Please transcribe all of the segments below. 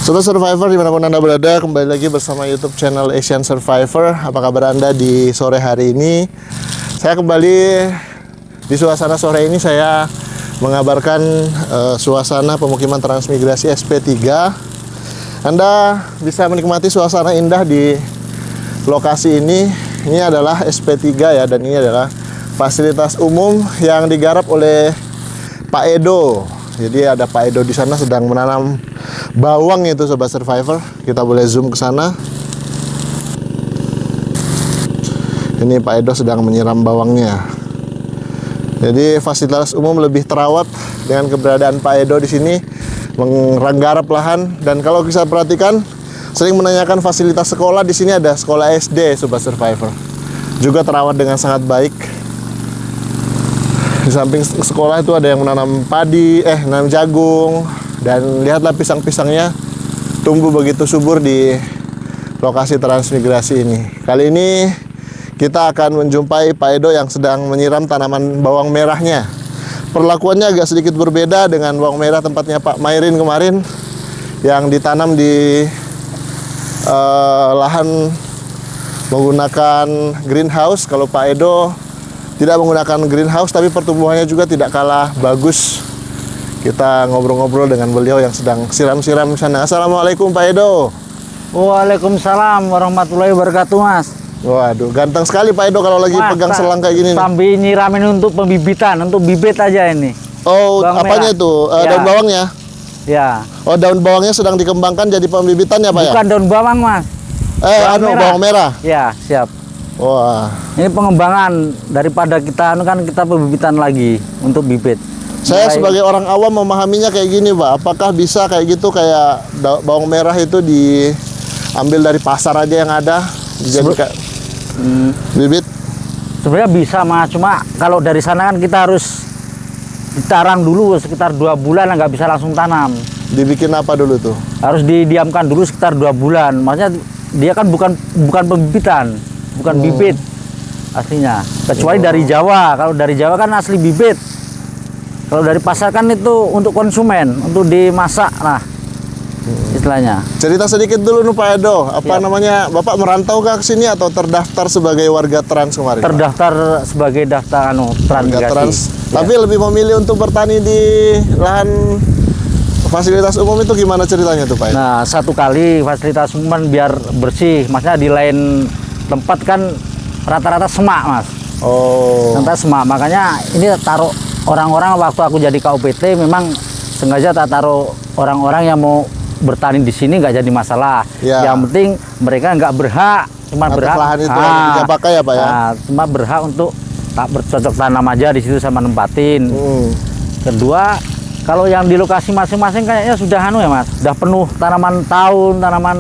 Sobat Survivor dimanapun Anda berada, kembali lagi bersama YouTube channel Asian Survivor. Apa kabar Anda di sore hari ini? Saya kembali di suasana sore ini. Saya mengabarkan suasana pemukiman transmigrasi SP3. Anda bisa menikmati suasana indah di lokasi ini. Ini adalah SP3 ya, dan ini adalah fasilitas umum yang digarap oleh Pak Edo. Jadi ada Pak Edo di sana sedang menanam bawang itu, Sobat Survivor. Kita boleh zoom ke sana. Ini Pak Edo sedang menyiram bawangnya. Jadi fasilitas umum lebih terawat dengan keberadaan Pak Edo di sini, menggarap lahan. Dan kalau bisa perhatikan, sering menanyakan fasilitas sekolah. Di sini ada sekolah SD, Sobat Survivor. Juga terawat dengan sangat baik. Di samping sekolah itu ada yang menanam padi, menanam jagung. Dan lihatlah pisang-pisangnya tumbuh begitu subur di lokasi transmigrasi ini. Kali ini kita akan menjumpai Pak Edo yang sedang menyiram tanaman bawang merahnya. Perlakuannya agak sedikit berbeda dengan bawang merah tempatnya Pak Mairin kemarin, yang ditanam di lahan menggunakan greenhouse. Kalau Pak Edo tidak menggunakan greenhouse, tapi pertumbuhannya juga tidak kalah bagus. Kita ngobrol-ngobrol dengan beliau yang sedang siram-siram di sana. Assalamualaikum Pak Edo. Waalaikumsalam warahmatullahi wabarakatuh, Mas. Waduh, ganteng sekali Pak Edo kalau lagi pegang selang kayak gini nih. Sambil nyiramin untuk pembibitan, untuk bibit aja ini. Oh, bawang apanya merah. itu? Ya. Daun bawangnya? Ya. Oh, daun bawangnya sedang dikembangkan jadi pembibitan ya Pak ya? Bukan daun bawang, Mas. Bawang merah. Ya, siap. Wah. Ini pengembangan daripada kita kita pembibitan lagi untuk bibit. Saya sebagai orang awam memahaminya kayak gini, Pak. Apakah bisa kayak gitu, kayak bawang merah itu diambil dari pasar aja yang ada, dijadikan bibit? Sebenarnya bisa, Mas. Cuma kalau dari sana kan kita harus ditarang dulu sekitar 2 bulan, nggak bisa langsung tanam. Dibikin apa dulu tuh? Harus didiamkan dulu sekitar 2 bulan. Maksudnya dia kan bukan pembibitan, bukan bibit aslinya. Kecuali dari Jawa. Kalau dari Jawa kan asli bibit. Kalau dari pasar kan itu untuk konsumen, untuk dimasak lah istilahnya. Cerita sedikit dulu nih Pak Edo. Apa Ya. namanya? Bapak merantau ke sini atau terdaftar sebagai warga trans kemarin? Terdaftar sebagai daftar Warga transmigrasi. trans. Ya. Tapi lebih memilih untuk bertani di lahan fasilitas umum itu gimana ceritanya tuh Pak Edo? Nah, satu kali fasilitas umum biar bersih. Maksudnya di lain tempat kan rata-rata semak, Mas. Oh. Rata semak. Makanya ini taruh orang-orang waktu aku jadi KUPT memang sengaja tak taruh orang-orang yang mau bertani di sini, nggak jadi masalah. Ya. Yang penting mereka nggak berhak, cuma Atas berhak lahan itu yang bisa pakai ya Pak ya? cuma berhak untuk tak bercocok tanam aja di situ sama nempatin. Kedua, kalau yang di lokasi masing-masing kayaknya sudah ya Mas, sudah penuh tanaman tahun, tanaman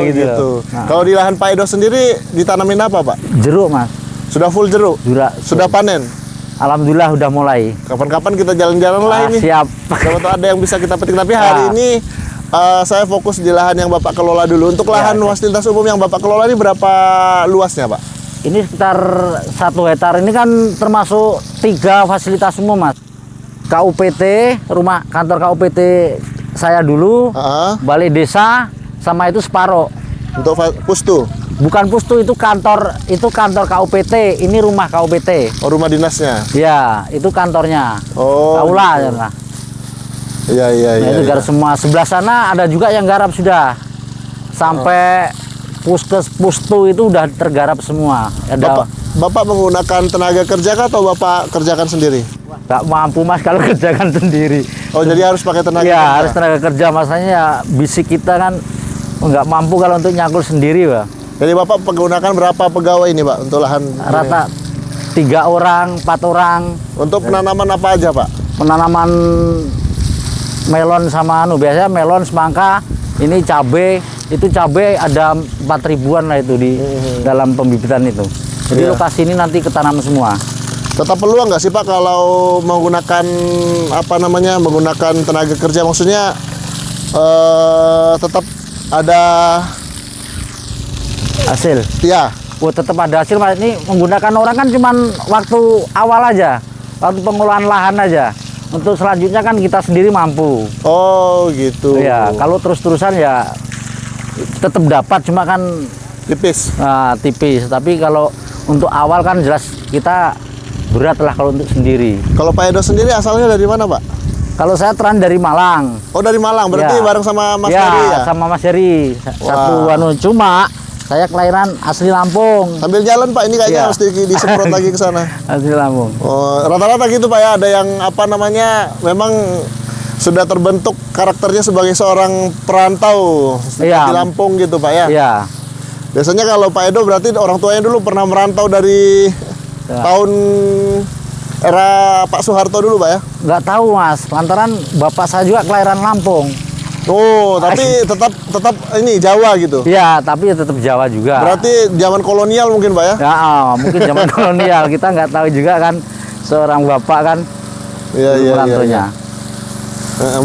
gitu. Nah. Kalau di lahan Pak Edo sendiri ditanamin apa Pak? jeruk, Mas. Sudah full jeruk? Sudah panen? Alhamdulillah udah mulai. Kapan-kapan kita jalan-jalan lah ini. Siap. Siapa tahu ada yang bisa kita petik. Tapi hari ini saya fokus di lahan yang Bapak kelola dulu. Untuk lahan fasilitas umum yang Bapak kelola ini berapa luasnya Pak? Ini sekitar 1 hektar. Ini kan termasuk 3 fasilitas umum, Mas. KUPT, kantor KUPT saya dulu, balai desa, sama itu separoh. Untuk pustu? Bukan pustu, itu kantor KUPT. Ini rumah KUPT. Oh, rumah dinasnya? Ya, itu kantornya. Oh, Aula gitu. ya lah. Iya. Nah, itu garap semua. Sebelah sana ada juga yang garap sudah. Sampai pustu itu udah tergarap semua. Ada. Bapak menggunakan tenaga kerja kah atau Bapak kerjakan sendiri? Nggak mampu Mas kalau kerjakan sendiri. Oh, jadi harus pakai tenaga kerja? Ya, harus tenaga kerja. Masanya ya bisik kita kan nggak mampu kalau untuk nyangkul sendiri, Pak. Jadi Bapak menggunakan berapa pegawai ini Pak untuk lahan? Rata 3 orang, 4 orang. Untuk penanaman apa aja Pak? Penanaman melon sama biasanya melon, semangka, ini cabai. Itu cabai ada 4 ribuan lah itu di dalam pembibitan itu. Jadi lokasi ini nanti ketanam semua. Tetap peluang nggak sih Pak kalau menggunakan menggunakan tenaga kerja, maksudnya tetap ada hasil? Ya. Tetap ada hasil, Mas. Ini menggunakan orang kan cuman waktu awal aja, waktu pengolahan lahan aja. untuk selanjutnya kan kita sendiri mampu. Oh gitu. Ya, kalau terus-terusan ya tetap dapat, cuma kan Tipis. tipis. Tapi kalau untuk awal kan jelas kita berat lah kalau untuk sendiri. Kalau Pak Edo sendiri asalnya dari mana, Pak? Kalau saya teran dari Malang. Oh dari Malang, berarti Ya. bareng sama Mas Ya, Heri ya? sama Mas Heri. Satu Wah. cuma saya kelahiran asli Lampung. Sambil jalan Pak, ini kayaknya Ya. harus disemprot lagi ke sana. Asli Lampung. Oh, rata-rata gitu Pak ya, ada yang apa namanya, memang sudah terbentuk karakternya sebagai seorang perantau di Iya. Lampung gitu Pak ya. Iya. Biasanya kalau Pak Edo berarti orang tuanya dulu pernah merantau dari Ya. tahun era Pak Soeharto dulu Pak ya. Nggak tahu Mas, lantaran bapak saya juga kelahiran Lampung. Oh, tapi tetap ini Jawa gitu. Iya, tapi ya tetap Jawa juga. Berarti zaman kolonial mungkin Pak ya? Ya, mungkin zaman kolonial kita nggak tahu juga kan, seorang bapak kan Iya, iya, merantunya.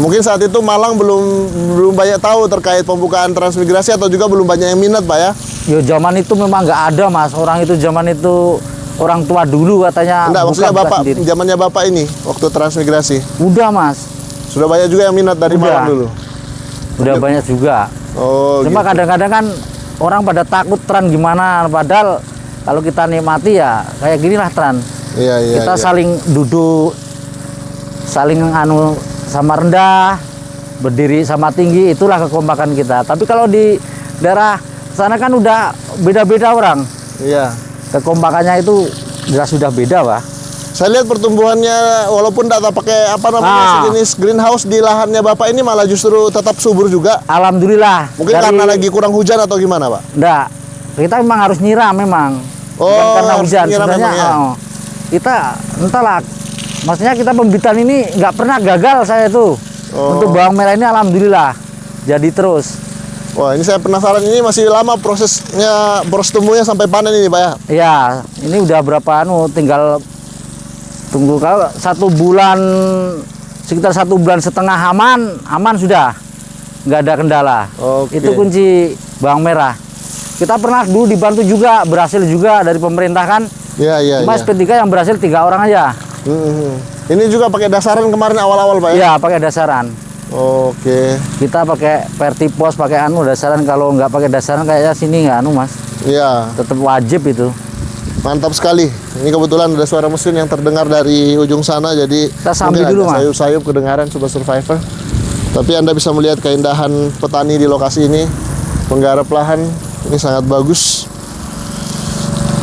Mungkin saat itu Malang belum banyak tahu terkait pembukaan transmigrasi atau juga belum banyak yang minat Pak ya? Yo zaman itu memang nggak ada Mas, orang itu zaman itu orang tua dulu katanya. Enggak, maksudnya bukan Bapak, sendiri. zamannya Bapak ini waktu transmigrasi. Udah Mas, Sudah banyak juga yang minat dari Udah. Malang dulu. udah banyak juga. Oh, Cuma gitu. kadang-kadang kan orang pada takut tran gimana, padahal kalau kita nikmati ya kayak gini lah tran. Iya, iya. Kita iya. saling duduk, saling sama rendah, berdiri sama tinggi, itulah kekompakan kita. Tapi kalau di daerah sana kan udah beda-beda orang, Iya. kekompakannya itu jelas sudah beda Pak. Saya lihat pertumbuhannya walaupun tidak pakai apa namanya sejenis greenhouse di lahannya Bapak ini malah justru tetap subur juga. Alhamdulillah. Mungkin karena lagi kurang hujan atau gimana, Pak? Enggak, kita memang harus nyiram memang. Oh, Bukan karena harus hujan nyiram sebenarnya. memang ya? Kita entahlah, maksudnya kita pembibitan ini nggak pernah gagal saya itu. Oh. Untuk bawang merah ini alhamdulillah jadi terus. Wah, ini saya penasaran, ini masih lama proses tumbuhnya sampai panen ini, Pak ya? Ya, ini udah berapa tinggal tunggu kalau 1 bulan, sekitar 1 bulan setengah aman sudah, nggak ada kendala. Oke. Itu kunci bawang merah. Kita pernah dulu dibantu juga, berhasil juga dari pemerintah kan. Iya, iya, Cuma iya. SP3 yang berhasil 3 orang aja. Ini juga pakai dasaran kemarin awal-awal, Pak ya? Iya, pakai dasaran. Oke. Kita pakai vertipos, pakai dasaran. Kalau nggak pakai dasaran kayaknya sini nggak Mas. Iya, Tetap wajib itu. mantap sekali. Ini kebetulan ada suara mesin yang terdengar dari ujung sana, jadi Kita sambil mungkin dulu, agak Mas. sayup-sayup kedengaran Sobat Survivor. Tapi Anda bisa melihat keindahan petani di lokasi ini, menggarap lahan ini sangat bagus.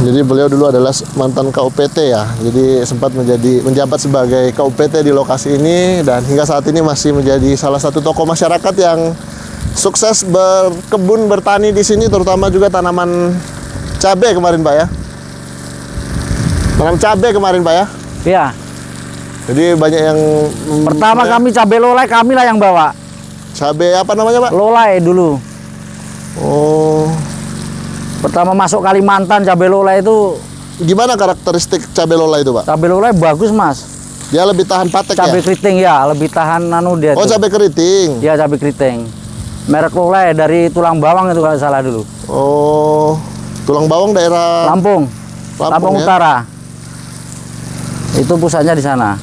Jadi beliau dulu adalah mantan KUPT ya, jadi sempat menjabat sebagai KUPT di lokasi ini dan hingga saat ini masih menjadi salah satu tokoh masyarakat yang sukses berkebun bertani di sini, terutama juga tanaman cabai kemarin Pak ya. Tanam cabai kemarin Pak ya. Iya. Jadi banyak yang Pertama kami cabai lolai kami lah yang bawa. cabai apa namanya Pak? Lolai dulu. Oh, Pertama masuk Kalimantan cabai lolai itu, gimana karakteristik cabai lola itu Pak? cabai lolai bagus Mas. Dia lebih tahan patek Cabai ya? keriting ya, lebih tahan dia Oh, tuh. cabai keriting. Ya cabai keriting. Merek lolai dari tulang bawang itu kalau salah dulu. Oh, tulang bawang daerah Lampung. Lampung ya? Utara. Itu pusatnya di sana.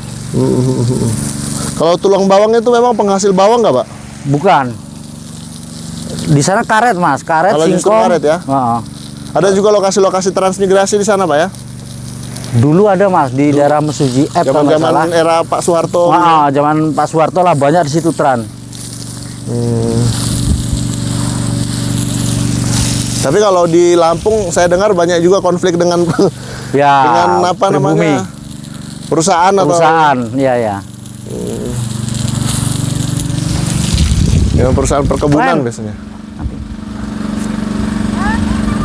Kalau tulang bawang itu memang penghasil bawang nggak Pak? Bukan. Di sana karet Mas, karet Kalau justru singkong. karet ya? Heeh. Ada juga lokasi-lokasi transmigrasi di sana Pak ya? Dulu ada Mas di daerah Mesuji F kalau nggak salah. Zaman era Pak Soeharto. Zaman Pak Soeharto lah banyak di situ tran. Tapi kalau di Lampung saya dengar banyak juga konflik dengan Ya. dengan apa pribumi. namanya? Perusahaan atau Perusahaan, iya ya. dengan perusahaan perkebunan Keren. biasanya.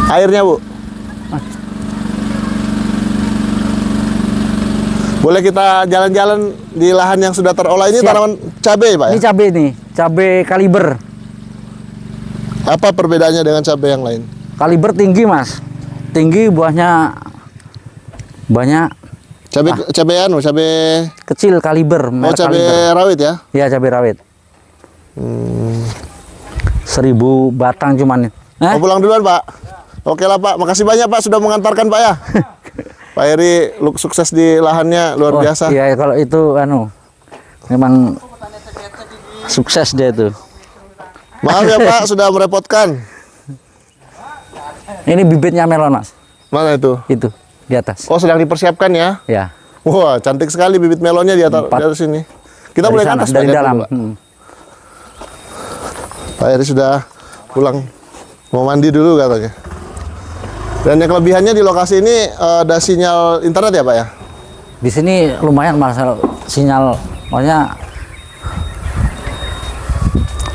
Airnya Bu. Boleh kita jalan-jalan di lahan yang sudah terolah ini. Siap. Tanaman cabai Pak ya? Ini cabai nih, cabai kaliber. Apa perbedaannya dengan cabai yang lain? Kaliber tinggi Mas. Tinggi buahnya banyak, Cabai cabai kecil kaliber, oh merek cabai kaliber. rawit ya? Iya cabai rawit. 1000 batang cuman. Oh, pulang duluan Pak. Oke lah Pak, makasih banyak Pak sudah mengantarkan Pak ya. Pak Heri sukses di lahannya luar biasa. Iya kalau itu Memang sukses dia itu. Maaf ya Pak, sudah merepotkan. Ini bibitnya melon, Mas. Mana itu? Itu di atas. Oh, sedang dipersiapkan ya? Ya. Wah, cantik sekali bibit melonnya di atas, dari sini. Kita Dari boleh ke sana, atas dari Pak, lihat dalam. dulu, Pak. Pak Eri sudah pulang, mau mandi dulu katanya. Dan yang kelebihannya di lokasi ini ada sinyal internet ya Pak ya? Di sini lumayan masalah sinyal, makanya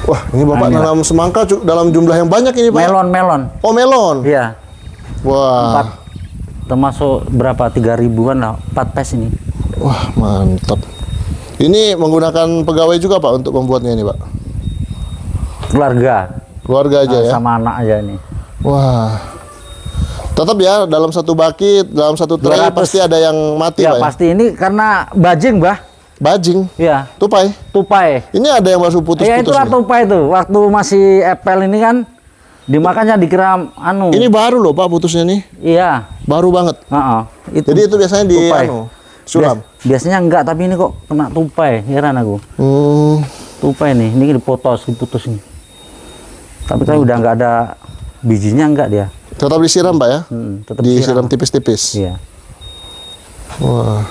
Wah, ini Bapak nanam semangka dalam jumlah yang banyak ini Pak. melon. Oh, melon. Iya. Wah. 4, termasuk berapa? 3.000-an lah, 4 pes ini. Wah, mantap. Ini menggunakan pegawai juga Pak untuk membuatnya ini Pak? Keluarga Aja ya? sama anak aja ini. Wah. Tetap ya, dalam satu bucket, dalam satu tray 200. pasti ada yang mati Ya Pak ya? pasti ini karena bajing, Bah. Bajing, Ya, tupai. tupai. Ini ada yang masuk putus-putus. Ya itulah nih. tupai itu. Waktu masih epel ini kan dimakannya dikira anu. Ini baru loh Pak putusnya nih. Iya. Baru banget. Heeh. Jadi itu biasanya di tupai. sulam. Biasanya enggak, tapi ini kok kena tupai. Heran aku. Tupai nih, ini diputus ini. Tapi kalau udah nggak ada bijinya enggak dia. Tetap disiram Pak ya? Tetap Disiram tipis-tipis. Iya. Wah.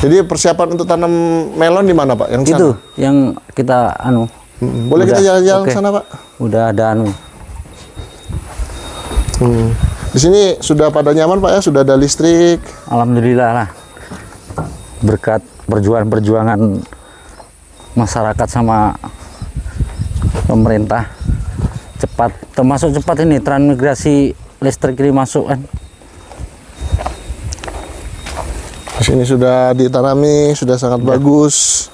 Jadi persiapan untuk tanam melon di mana Pak? Yang sana? Itu yang kita anu. Boleh kita jalan-jalan oke. ke sana Pak? Udah ada anu. Di sini sudah pada nyaman Pak ya? Sudah ada listrik. Alhamdulillah lah. Berkat perjuangan masyarakat sama pemerintah cepat, termasuk cepat ini transmigrasi listrik ini masuk kan. Di sini sudah ditanami, sudah sangat bagus.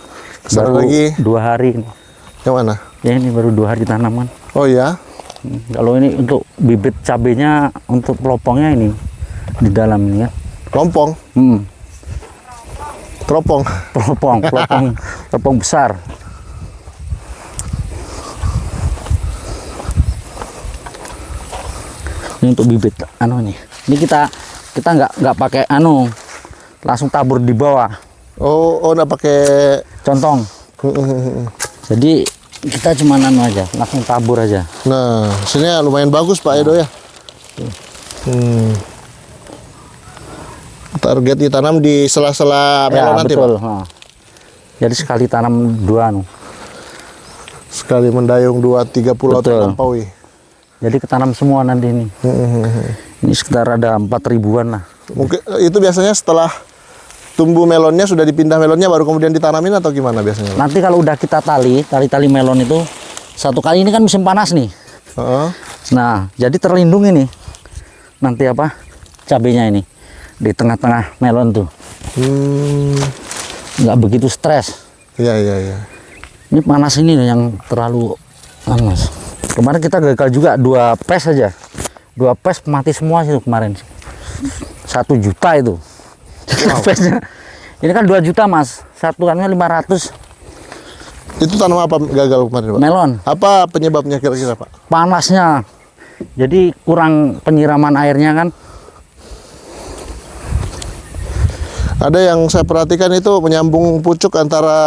Kesana Baru lagi. 2 hari ini. Yang mana? Ya ini baru 2 hari tanaman. Oh ya? Kalau ini untuk bibit cabenya, untuk pelopongnya ini di dalam ini ya. Lompong, teropong. Pelopong besar. Ini untuk bibit anu nih. Ini kita nggak pakai anu, langsung tabur di bawah. Oh, nggak pakai. Contong. Jadi kita cuma anu aja, langsung tabur aja. Nah, sini lumayan bagus Pak Edo ya. Target ditanam di sela-sela melon nanti betul. Pak. Jadi sekali tanam 2 anu. Sekali mendayung 2-3 pulau Betul. terlampaui. Jadi ketanam semua nanti ini. Ini sekitar ada 4.000-an lah. Mungkin itu biasanya setelah tumbuh melonnya sudah dipindah melonnya baru kemudian ditanamin atau gimana biasanya? Nanti kalau udah kita tali melon itu, satu kali ini kan musim panas nih. Nah, jadi terlindung ini. Nanti apa? Cabenya ini di tengah-tengah melon tuh. Nggak begitu stres. Iya. Ini panas ini loh yang terlalu panas. Kemarin kita gagal juga 2 pes aja. 2 pes mati semua sih kemarin. 1 juta itu. Pesnya. Ini kan 2 juta Mas. Satuannya 500. Itu tanaman apa gagal kemarin Pak? Melon. Apa penyebabnya kira-kira Pak? Panasnya. Jadi kurang penyiraman airnya kan. Ada yang saya perhatikan itu menyambung pucuk antara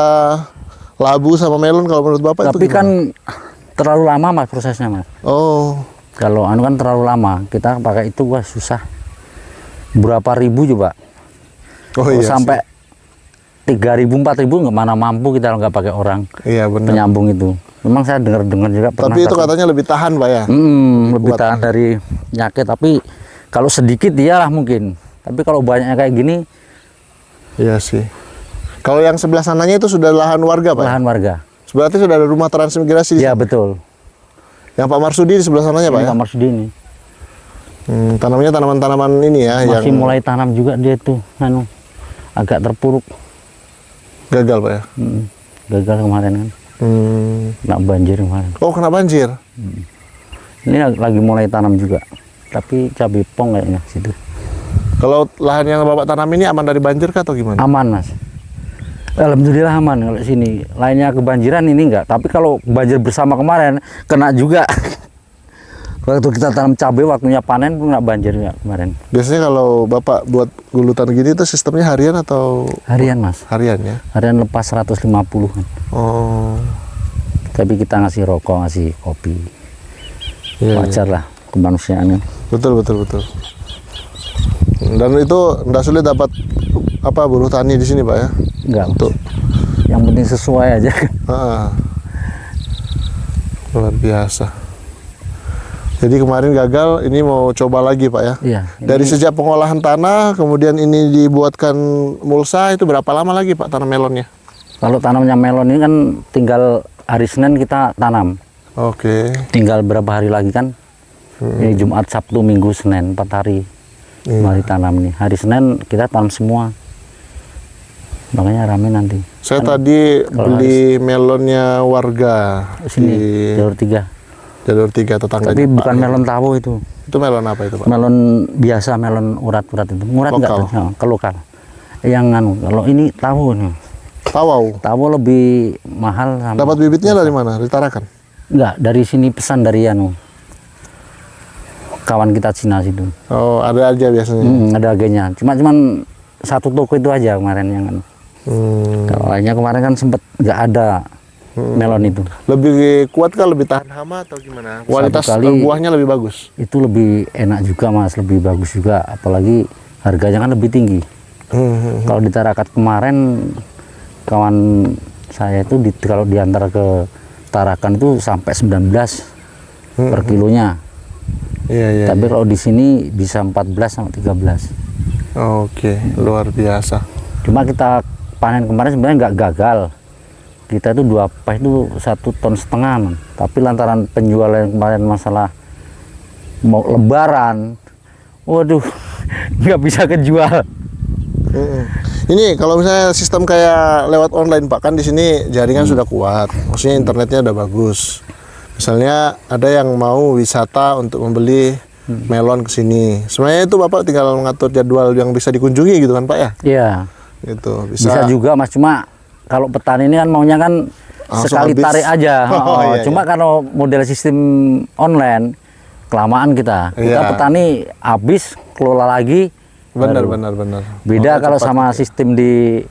labu sama melon kalau menurut Bapak Tapi itu gimana? kan terlalu lama Mas prosesnya Mas. Oh, Kalau anu kan terlalu lama. Kita pakai itu wah susah. Berapa ribu coba? iya Sampai 3.000 4.000 nggak mana mampu kita nggak pakai orang sih. Iya benar. penyambung itu. Memang saya dengar-dengar juga pernah. Tapi itu katanya lebih tahan Pak ya? lebih tahan dari penyakit. Tapi kalau sedikit iyalah mungkin. Tapi kalau banyaknya kayak gini, Iya sih. Kalau yang sebelah sananya itu sudah lahan warga Pak? lahan warga. Berarti sudah ada rumah transmigrasi di Ya sana? betul. Yang Pak Marsudi di sebelah sananya Pak Ini ya? Pak Marsudi ini Tanamnya tanaman-tanaman ini ya masih yang mulai tanam juga dia tuh, anu agak terpuruk. gagal Pak ya? Gagal kemarin kan, kena banjir kemarin. Oh kena banjir? Ini lagi mulai tanam juga, tapi cabai pong kayaknya situ. Kalau lahan yang Bapak tanam ini aman dari banjir kah atau gimana? Aman Mas. Alhamdulillah aman kalau sini. Lainnya kebanjiran ini enggak, tapi kalau banjir bersama kemarin kena juga. Waktu kita tanam cabai waktunya panen pun nggak banjir nggak kemarin. Biasanya kalau Bapak buat gulutan gini itu sistemnya harian atau Harian Mas. harian ya? Harian lepas 150-an. Oh. Tapi kita ngasih rokok, ngasih kopi. Iya, Wajar lah kemanusiaan. betul. Dan itu nggak sulit dapat apa buruh tani di sini Pak ya? Enggak. Untuk Yang penting sesuai aja. ah, luar biasa. Jadi kemarin gagal, ini mau coba lagi Pak ya? Iya. Dari sejak pengolahan tanah, kemudian ini dibuatkan mulsa, itu berapa lama lagi Pak tanam melonnya? Kalau tanamnya melon ini kan tinggal hari Senin kita tanam. Oke. Tinggal berapa hari lagi kan? Ini Jumat, Sabtu, Minggu, Senin, 4 hari. Mari tanam nih. Hari Senin kita tanam semua. Makanya rame nanti. Saya tadi beli melonnya warga Sini, di jalur 3. jalur 3 tetangganya. Tapi Pak. bukan melon tawo itu. Itu melon apa itu Pak? Melon biasa, melon urat-urat itu. Urat enggak? Lokal. Nah, ke lokal. Yang anu, kalau ini tawo nih. Tawau. Tawo lebih mahal sama. Dapat bibitnya dari mana? Dari Tarakan? Enggak, dari sini pesan dari anu. Kawan kita Cina situ. Oh, ada aja biasanya. Ada agennya. Cuman satu toko itu aja kemarin yang anu. Kalau lainnya kemarin kan sempet nggak ada melon itu. Lebih kuat kah? Lebih tahan hama atau gimana? Kualitas kali- buahnya lebih bagus. Itu lebih enak juga Mas, lebih bagus juga. Apalagi harganya kan lebih tinggi. Kalau di Tarakat kemarin kawan saya itu kalau diantar ke Tarakan itu sampai 19 per kilonya. Iya. Tapi kalau di sini bisa 14 sampai 13. Oke, luar biasa. Cuma kita panen kemarin sebenarnya nggak gagal. Kita itu 2 pas itu 1,5 ton. Tapi lantaran penjualan kemarin masalah mau lebaran, waduh, nggak bisa kejual. Ini kalau misalnya sistem kayak lewat online Pak, kan di sini jaringan sudah kuat, maksudnya internetnya udah bagus. Misalnya ada yang mau wisata untuk membeli melon ke sini, sebenarnya itu Bapak tinggal mengatur jadwal yang bisa dikunjungi gitu kan Pak ya? Iya, Gitu bisa juga Mas. Cuma kalau petani ini kan maunya kan Langsung sekali habis. tarik aja. Oh, iya, Cuma iya. kalau model sistem online kelamaan kita. Kita Iya. petani habis kelola lagi. Benar. Beda Oh, kalau cepat sama gitu. sistem di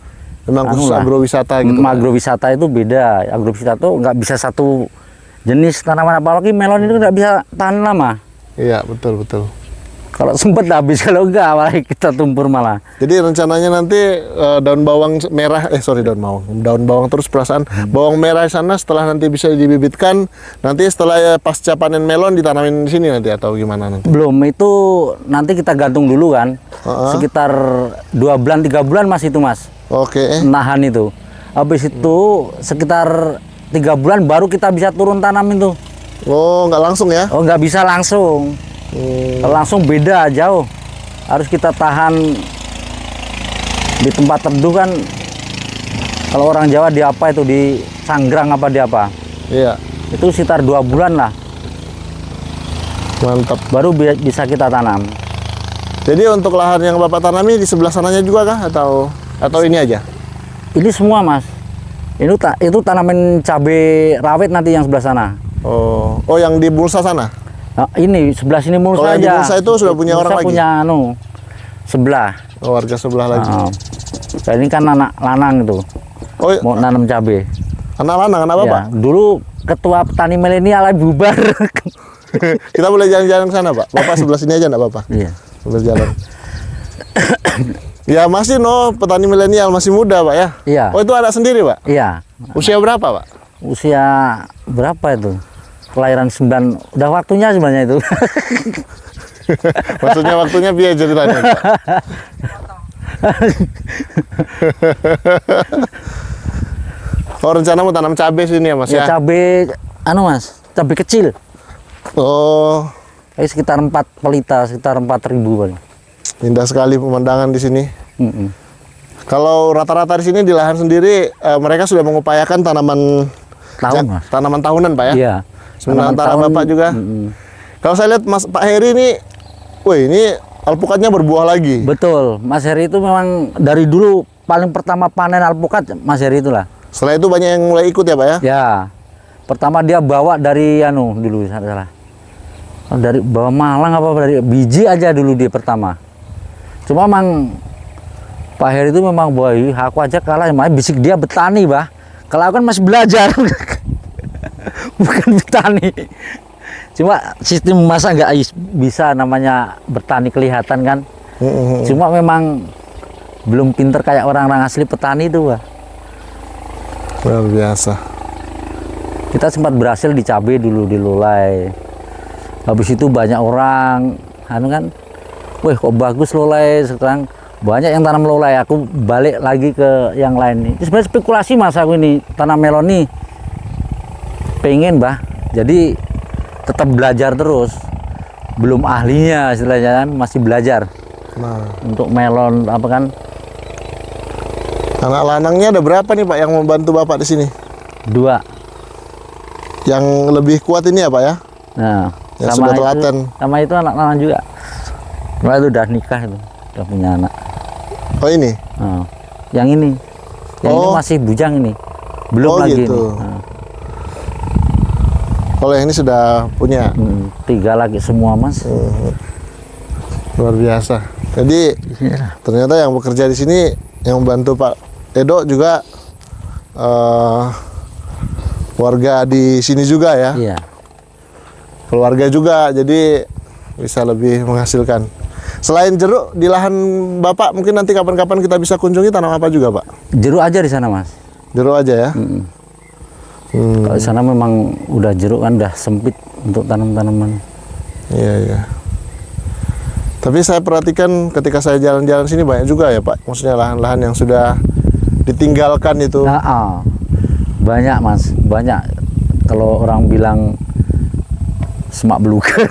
Memang anu khusus lah. agrowisata gitu. Pak. Agrowisata itu beda. Agrowisata tuh nggak bisa satu jenis tanaman, apalagi melon itu nggak bisa tahan lama. Iya, betul. Kalau sempet habis, kalau enggak apalagi kita tumpur malah. Jadi rencananya nanti daun bawang merah, daun bawang terus perasaan bawang merah sana setelah nanti bisa dibibitkan, nanti setelah pasca panen melon ditanamin di sini nanti atau gimana nanti? Belum, itu nanti kita gantung dulu kan. Sekitar 2 bulan 3 bulan Mas itu Mas. Oke. Nahan itu. Habis itu sekitar 3 bulan baru kita bisa turun tanam itu. Oh, nggak langsung ya? Oh, nggak bisa langsung. Kalau langsung beda jauh. Harus kita tahan di tempat teduh kan. Kalau orang Jawa di apa itu, di sanggrang apa di apa? Iya. Itu sekitar 2 bulan lah Mantap. baru bisa kita tanam. Jadi untuk lahan yang Bapak tanami di sebelah sananya juga kah atau ini aja? Ini semua Mas. Itu tanaman cabai rawit nanti yang sebelah sana. Oh, yang di Bulsa sana? Nah, ini sebelah sini mulus Kalau aja. yang di Bulsa itu sudah punya orang lagi? Punya sebelah. Oh, warga sebelah lagi. Nah, ini kan anak lanang itu Oh, mau nanam cabai. anak lanang, anak Bapak? Ya, dulu ketua petani milenial bubar. Kita boleh jalan-jalan ke sana, Pak? Bapak sebelah sini aja enggak apa-apa? Iya. Berjalan. Ya masih petani milenial masih muda Pak ya? Iya. Oh itu anak sendiri Pak? Iya. Usia berapa Pak? Usia berapa itu? Kelahiran 9. Udah waktunya sebenarnya itu. Maksudnya waktunya biar ceritanya Pak? Oh rencana mau tanam cabai sini ya Mas ya? Ya cabai, Mas, cabai kecil. Oh, Sekitar 4 pelita, sekitar 4.000 paling. indah sekali pemandangan di sini. Kalau rata-rata di sini di lahan sendiri mereka sudah mengupayakan tanaman Tahun, Mas. tanaman tahunan Pak ya? Iya. Sementara Bapak juga. Kalau saya lihat Pak Heri ini, wih ini alpukatnya berbuah lagi. Betul, Mas Heri itu memang dari dulu paling pertama panen alpukat Mas Heri itulah. Setelah itu banyak yang mulai ikut ya Pak ya? Ya, pertama dia bawa dari dulu salah. Dari bawah Malang apa dari biji aja dulu dia pertama. Cuma memang Pak Heri itu memang boy, aku aja kalah, makanya bisik dia petani, bah. Kalau aku kan masih belajar, bukan petani. Cuma sistem masa nggak bisa namanya bertani kelihatan kan. Cuma memang belum pinter kayak orang-orang asli petani itu, bah. Luar biasa. Kita sempat berhasil di cabai dulu di Lolai. Habis itu banyak orang, anu kan, wih kok bagus Lolai sekarang. Banyak yang tanam Lolai, aku balik lagi ke yang lain nih. Ini sebenarnya spekulasi mas aku ini, tanam melon nih. Pengen bah, jadi tetap belajar terus. Belum ahlinya istilahnya kan, masih belajar. Nah, Untuk melon apa kan, anak lanangnya ada berapa nih Pak yang membantu Bapak di sini? 2. Yang lebih kuat ini ya Pak ya? Nah, Yang sudah telaten. sama itu anak-anak juga. Nah, itu udah nikah itu, udah punya anak. Oh ini? Nah, yang ini Oh. masih bujang ini, belum Oh, lagi gitu. ini. Nah, Kalau yang ini sudah punya. 3 lagi semua mas. Luar biasa. Jadi ternyata yang bekerja di sini yang membantu Pak Edo juga warga di sini juga ya. Iya. Keluarga juga, jadi bisa lebih menghasilkan. Selain jeruk di lahan Bapak, mungkin nanti kapan-kapan kita bisa kunjungi tanam apa juga Pak? Jeruk aja di sana mas. Jeruk aja ya. Kalau di sana memang udah jeruk kan udah sempit untuk tanam-tanaman. Iya, iya. Tapi saya perhatikan ketika saya jalan-jalan sini banyak juga ya Pak. Maksudnya lahan-lahan yang sudah ditinggalkan itu. Nah, banyak mas, banyak. Kalau orang bilang semak belukar,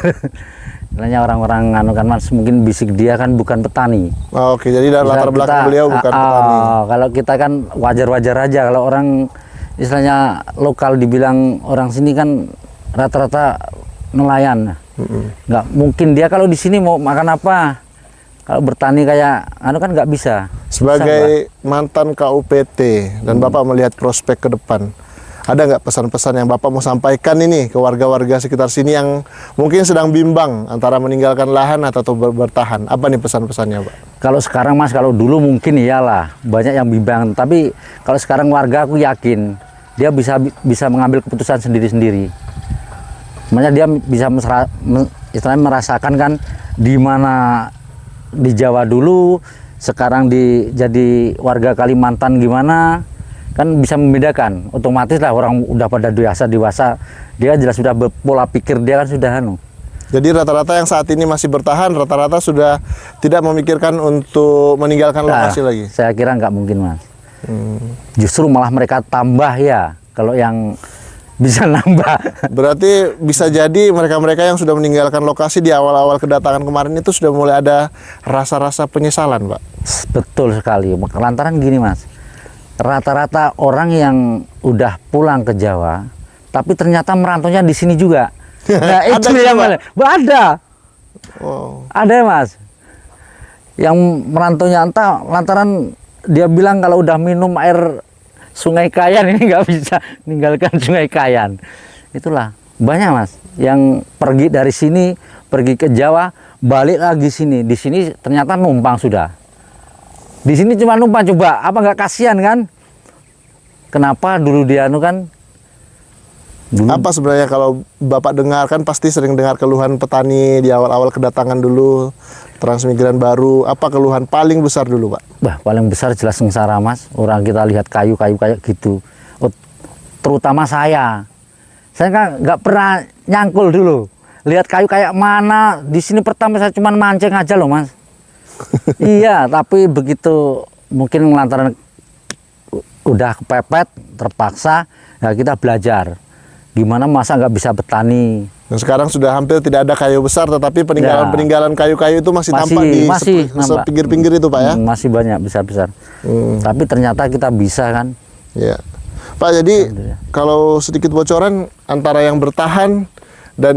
istilahnya orang-orang anu kan mas, mungkin bisik dia kan bukan petani. Oh, oke, jadi dari latar belakang beliau bukan petani. Kalau kita kan wajar-wajar aja. Kalau orang istilahnya lokal dibilang orang sini kan rata-rata nelayan. Nggak mungkin dia kalau di sini mau makan apa. Kalau bertani kayak anu kan nggak bisa. Sebagai mantan KUPT dan Bapak melihat prospek ke depan, ada nggak pesan-pesan yang Bapak mau sampaikan ini ke warga-warga sekitar sini yang mungkin sedang bimbang antara meninggalkan lahan atau bertahan? Apa nih pesan-pesannya Pak? Kalau sekarang mas, kalau dulu mungkin iyalah banyak yang bimbang. Tapi kalau sekarang warga aku yakin dia bisa mengambil keputusan sendiri-sendiri. Makanya dia bisa istilahnya merasakan kan di mana di Jawa dulu, sekarang jadi warga Kalimantan gimana, kan bisa membedakan. Otomatis lah orang udah pada dewasa, dia jelas sudah pola pikir dia kan sudah anu. Jadi rata-rata yang saat ini masih bertahan, rata-rata sudah tidak memikirkan untuk meninggalkan lokasi lagi. Saya kira nggak mungkin mas. Justru malah mereka tambah ya, kalau yang bisa nambah. Berarti bisa jadi mereka-mereka yang sudah meninggalkan lokasi di awal-awal kedatangan kemarin itu sudah mulai ada rasa-rasa penyesalan, Pak. Betul sekali. Lantaran gini mas, rata-rata orang yang udah pulang ke Jawa, tapi ternyata merantaunya di sini juga. Nah itu Ada yang juga? ada. Wow. Ada mas, yang merantaunya entah lantaran dia bilang kalau udah minum air Sungai Kayan ini nggak bisa meninggalkan Sungai Kayan. Itulah banyak mas yang pergi dari sini, pergi ke Jawa, balik lagi sini. Di sini ternyata numpang sudah. Di sini cuma numpang, coba apa nggak kasihan kan? Kenapa dulu dia anu kan? Dulu. Apa sebenarnya kalau Bapak dengar, kan pasti sering dengar keluhan petani di awal-awal kedatangan dulu, transmigran baru. Apa keluhan paling besar dulu, Pak? Bah, paling besar jelas sengsara mas. Orang kita lihat kayu-kayu kayak gitu. Oh, terutama saya kan nggak pernah nyangkul dulu. Lihat kayu kayak mana. Di sini pertama saya cuma mancing aja loh mas. Iya, tapi begitu mungkin lantaran udah kepepet, terpaksa, ya kita belajar. Gimana masa nggak bisa bertani. Dan sekarang sudah hampir tidak ada kayu besar, tetapi peninggalan-peninggalan kayu-kayu itu masih tampak di nampak. sepinggir-pinggir itu, Pak ya? Masih banyak besar-besar. Tapi ternyata kita bisa kan. Ya. Pak, jadi kalau sedikit bocoran antara yang bertahan dan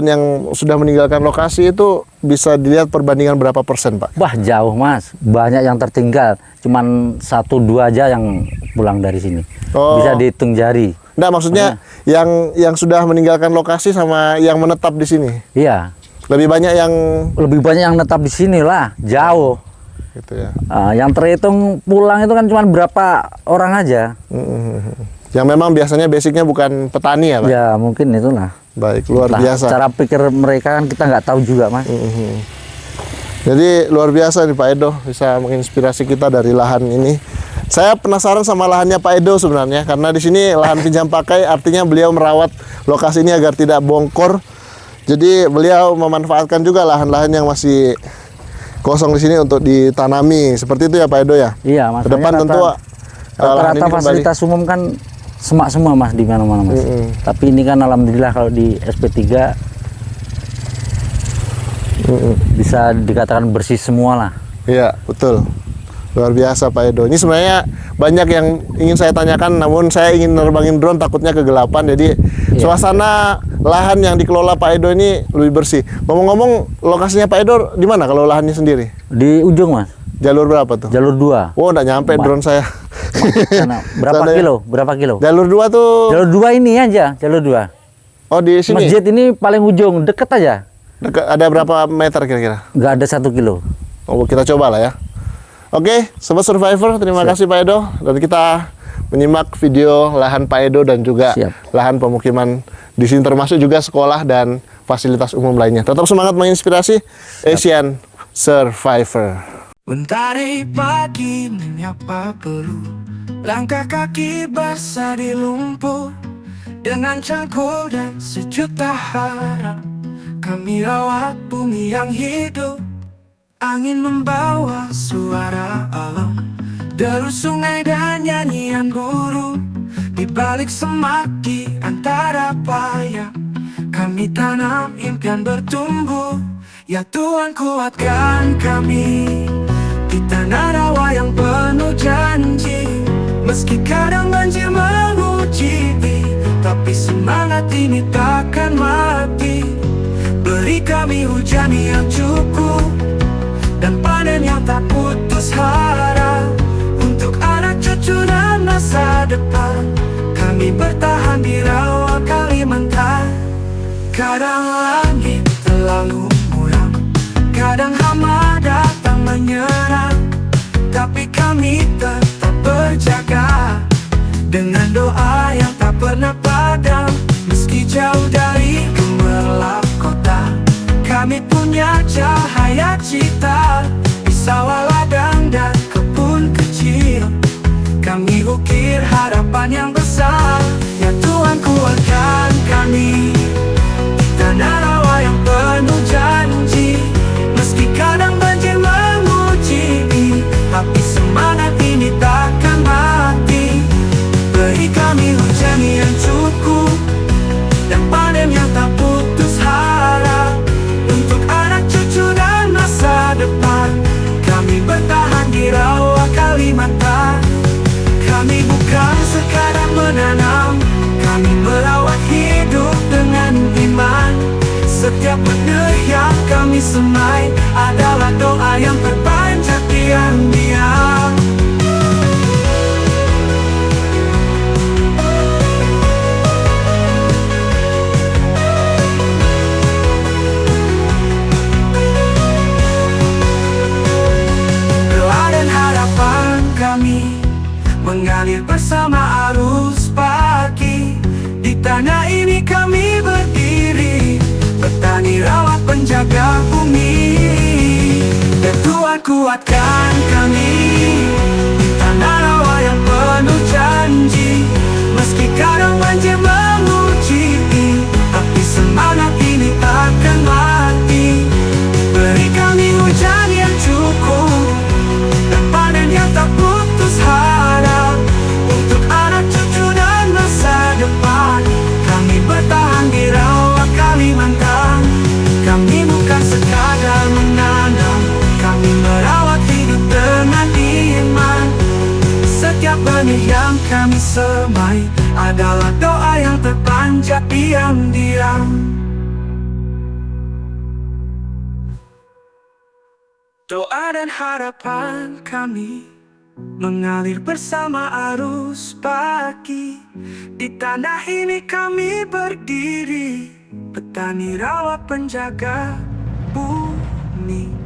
yang sudah meninggalkan lokasi itu bisa dilihat perbandingan berapa persen, Pak? Wah jauh mas, banyak yang tertinggal. Cuman 1-2 aja yang pulang dari sini. Oh. Bisa dihitung jari. Enggak, maksudnya yang sudah meninggalkan lokasi sama yang menetap di sini. Iya. Lebih banyak yang netap di sini lah, jauh. gitu ya. Yang terhitung pulang itu kan cuma berapa orang aja. Yang memang biasanya basicnya bukan petani ya, Pak? Ya mungkin itulah. Baik, luar biasa. Cara pikir mereka kan kita nggak tahu juga, Mas. Jadi luar biasa nih Pak Edo, bisa menginspirasi kita dari lahan ini. Saya penasaran sama lahannya Pak Edo sebenarnya, karena di sini lahan pinjam pakai, artinya beliau merawat lokasi ini agar tidak bongkor. Jadi beliau memanfaatkan juga lahan-lahan yang masih kosong di sini untuk ditanami. Seperti itu ya Pak Edo ya? Iya, Mas. Ke depan tentu lahan rata-rata ini fasilitas umum kan semak semua, Mas, di mana-mana, Mas. Tapi ini kan alhamdulillah kalau di SP3 bisa dikatakan bersih semua lah. Iya, betul. Luar biasa Pak Edo. Ini sebenarnya banyak yang ingin saya tanyakan, namun saya ingin nerbangin drone takutnya kegelapan. Jadi suasana lahan yang dikelola Pak Edo ini lebih bersih. Ngomong-ngomong, lokasinya Pak Edo di mana kalau lahannya sendiri? Di ujung, Mas. Jalur berapa tuh? Jalur 2. Oh, udah nyampe drone saya. Sana. Berapa Sana ya? kilo? Berapa kilo? Jalur 2 tuh. Jalur 2 ini aja, jalur 2. Oh, di sini. Masjid ini paling ujung, deket aja. Dekat, ada berapa meter kira-kira? Nggak ada 1 kilo. Oh, kita coba lah ya. Oke, Sobat Survivor, terima kasih Pak Edo. Dan kita menyimak video lahan Pak Edo dan juga lahan pemukiman di sini, termasuk juga sekolah dan fasilitas umum lainnya. Tetap semangat menginspirasi Asian Survivor. Mentari pagi menyapa peluh, langkah kaki basah di lumpur. Dengan cangkul dan sejuta harap, kami rawat bumi yang hidup. Angin membawa suara alam, deru sungai dan nyanyian burung. Di balik semak di antara payah, kami tanam impian bertumbuh. Ya Tuhan, kuatkan kami di tanah rawa yang penuh janji. Meski kadang banjir menguji, tapi semangat ini takkan mati. Beri kami hujan yang cukup dan panen yang tak putus harap. Untuk anak cucu dan masa depan, kami bertahan di rawa Kalimantan. Kadang langit terlalu muram, kadang hama datang menyerang, tapi kami tetap berjaga dengan doa yang tak pernah padam. Meski jauh dari gemerlap kota, kami punya cahaya cita. Di sawah ladang dan kebun kecil, kami ukir harapan yang besar. Ya Tuhan, kuatkan kami di tanah rawa yang penuh janji. Meski kadang banjir menguji, tapi semangat ini takkan mati. Beri kami hujan yang cukup dan panen yang tak putus harap. Untuk anak cucu dan masa depan, kami bertahan di rawa Kalimantan. Kami bukan sekadar menanam, kami merawat hidup dengan iman. Setiap benih yang kami semai adalah doa yang terpanjat diam-diam. Doa dan harapan kami mengalir bersama arus pagi. Di tanah ini kami berdiri, petani rawat penjaga bumi. Dan Tuhan, kuatkan kami di tanah rawa yang penuh janji. Meski kadang banjir menguji, tapi semangat ini takkan mati. Beri kami hujan yang cukup dan panen yang tak putus harap. Untuk anak cucu dan masa depan, kami bertahan di rawa Kalimantan. Kami bukan sekadar menanam, kami merawat hidup dengan iman. Setiap benih yang kami semai adalah doa yang terpanjat diam-diam. Doa dan harapan kami mengalir bersama arus pagi. Di tanah ini kami berdiri, petani rawat penjaga bumi.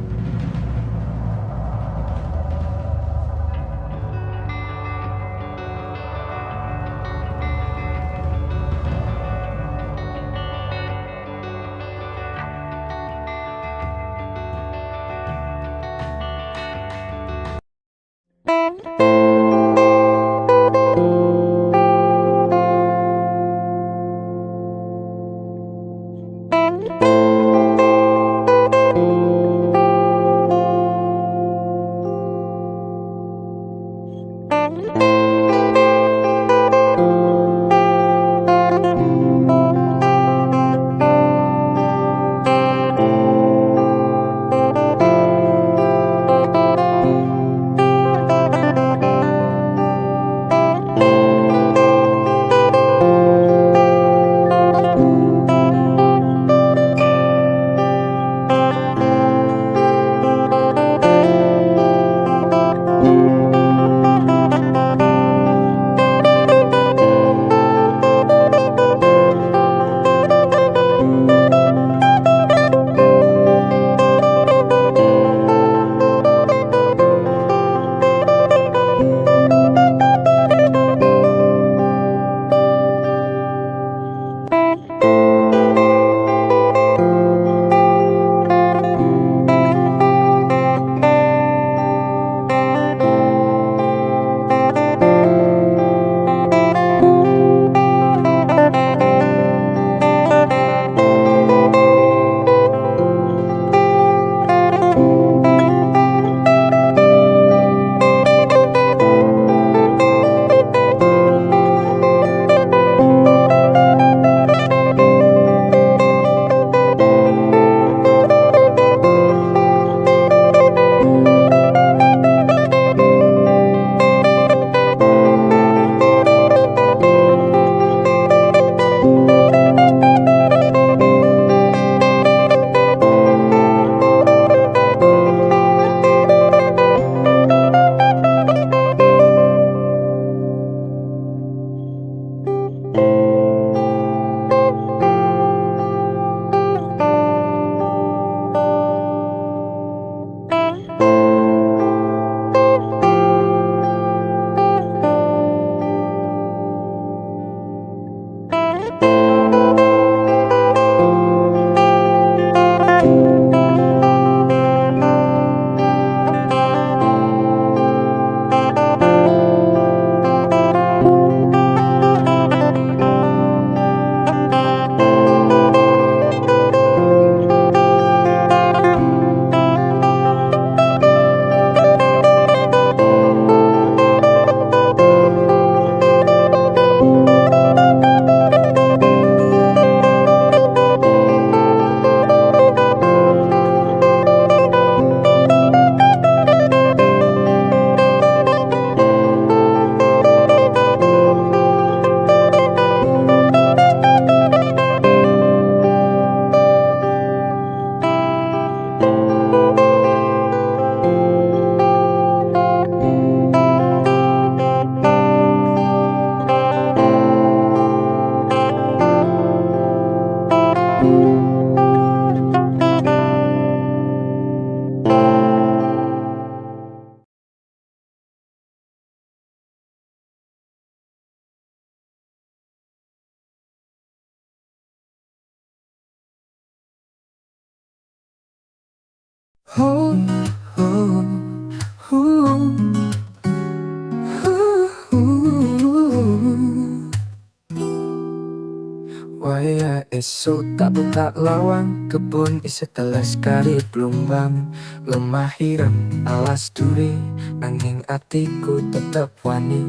Waya esok tak buka lawang, kebun isi telas kari belumbang. Lemah hiram alas duri, nanging atiku tetep wani.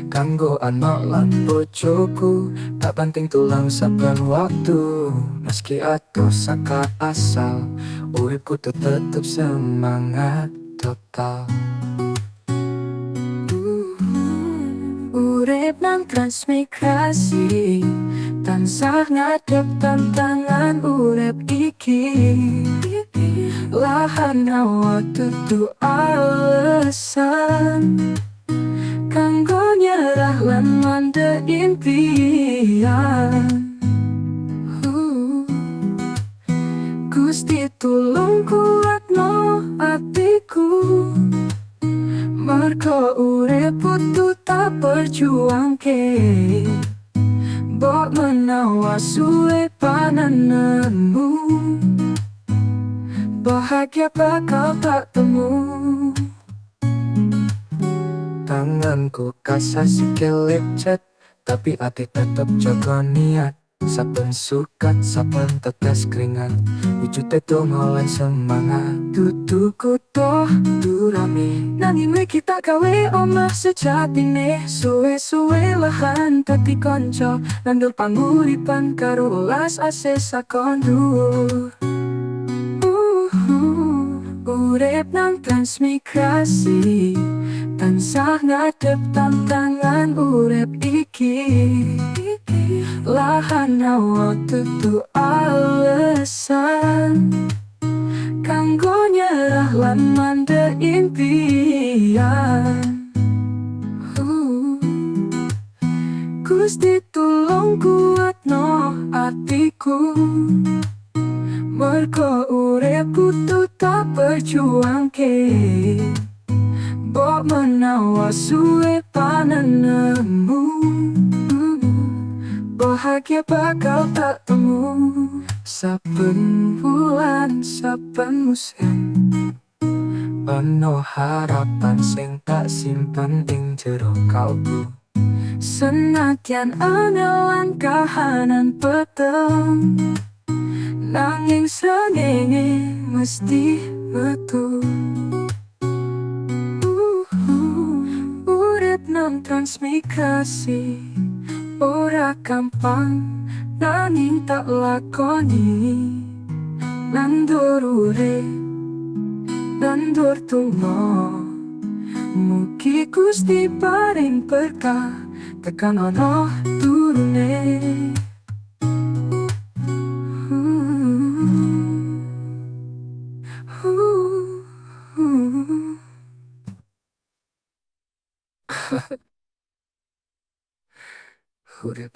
Kanggo anak lan bojoku, tak banting tulang saben waktu. Meski aku saka asal, uripku tetep semangat total. Urip nang transmigrasi, tansah ngadep tantangan urip iki. Lahan hawa tutu alasan, mandek impian. Gusti tulung kuatno atiku, merko urip kudu tak perjuangke. Mbok menawa suwe panenemu, bahagia bakal tak temu. Tanganku kasar sikil lecet, tapi hati tetep jaga niat. Saben sukat, saben tetes keringat, wujudnya dongolan semangat. Dudu kudoh durami, nanging kita gawe omah sejatine. Suwe-suwe lahan dadi konco, nandur panguripan karo welas ase sakondu. Urip nang transmigrasi, tansah ngadep tantangan urip iki. Lahan hawa tutu alasan kanggo nyerah lan mandek impian. Gusti tulung kuatno atiku, merko urip kudu tak perjuangke. Mbok menawa suwe panenemu, bahagia bakal tak temu. Saben bulan, saben musim, ono harapan sing tak simpen ing jero kalbu. Senadyan anelan kahanan peteng, nanging srengenge mesti metu. Urip nang transmigrasi ora gampang, nanging tak lakoni. Nandur urip, nandur tunggu, mugi Gusti paring berkah tekan ono turune. Urip